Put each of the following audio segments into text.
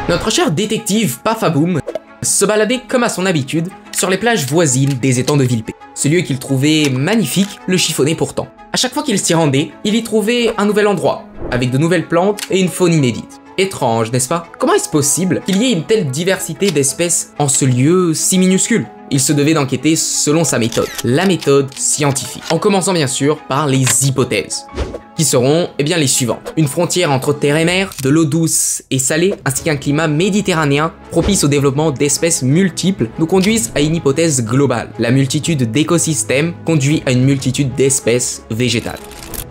Notre cher détective Pafaboum se baladait comme à son habitude sur les plages voisines des étangs de Villepé. Ce lieu qu'il trouvait magnifique le chiffonnait pourtant. À chaque fois qu'il s'y rendait, il y trouvait un nouvel endroit, avec de nouvelles plantes et une faune inédite. Étrange, n'est-ce pas? Comment est-ce possible qu'il y ait une telle diversité d'espèces en ce lieu si minuscule? Il se devait d'enquêter selon sa méthode, la méthode scientifique. En commençant bien sûr par les hypothèses, qui seront les suivantes. Une frontière entre terre et mer, de l'eau douce et salée, ainsi qu'un climat méditerranéen propice au développement d'espèces multiples nous conduisent à une hypothèse globale. La multitude d'écosystèmes conduit à une multitude d'espèces végétales.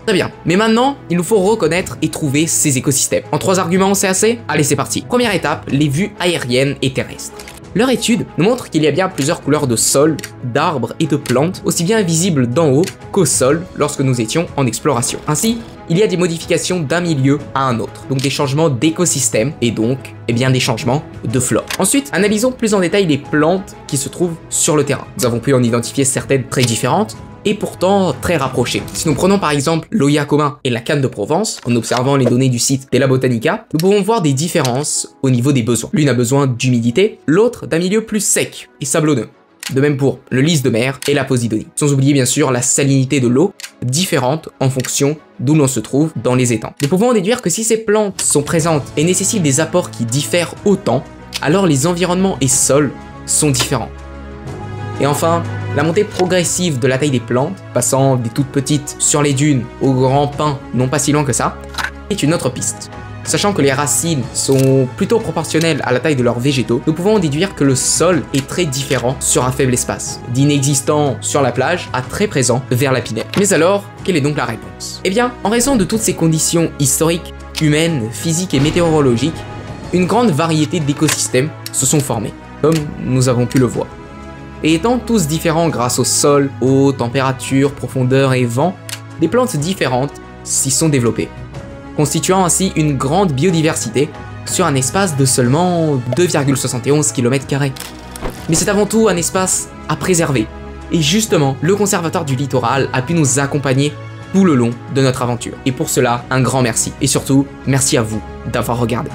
Très bien, mais maintenant, il nous faut reconnaître et trouver ces écosystèmes. En 3 arguments, c'est assez? Allez, c'est parti. Première étape, les vues aériennes et terrestres. Leur étude nous montre qu'il y a bien plusieurs couleurs de sol, d'arbres et de plantes, aussi bien visibles d'en haut qu'au sol lorsque nous étions en exploration. Ainsi, il y a des modifications d'un milieu à un autre, donc des changements d'écosystème et donc des changements de flore. Ensuite, analysons plus en détail les plantes qui se trouvent sur le terrain. Nous avons pu en identifier certaines très différentes, et pourtant très rapprochés. Si nous prenons par exemple l'Oya commun et la canne de Provence, en observant les données du site Della Botanica, nous pouvons voir des différences au niveau des besoins. L'une a besoin d'humidité, l'autre d'un milieu plus sec et sablonneux. De même pour le lys de mer et la Posidonie. Sans oublier bien sûr la salinité de l'eau, différente en fonction d'où l'on se trouve dans les étangs. Nous pouvons en déduire que si ces plantes sont présentes et nécessitent des apports qui diffèrent autant, alors les environnements et sols sont différents. Et enfin, la montée progressive de la taille des plantes, passant des toutes petites sur les dunes aux grands pins non pas si loin que ça, est une autre piste. Sachant que les racines sont plutôt proportionnelles à la taille de leurs végétaux, nous pouvons en déduire que le sol est très différent sur un faible espace, d'inexistant sur la plage à très présent vers la pinède. Mais alors, quelle est donc la réponse? Eh bien, en raison de toutes ces conditions historiques, humaines, physiques et météorologiques, une grande variété d'écosystèmes se sont formés, comme nous avons pu le voir. Et étant tous différents grâce au sol, eau, température, profondeur et vent, des plantes différentes s'y sont développées, constituant ainsi une grande biodiversité sur un espace de seulement 2,71 km². Mais c'est avant tout un espace à préserver, et justement, le conservatoire du littoral a pu nous accompagner tout le long de notre aventure. Et pour cela, un grand merci. Et surtout, merci à vous d'avoir regardé.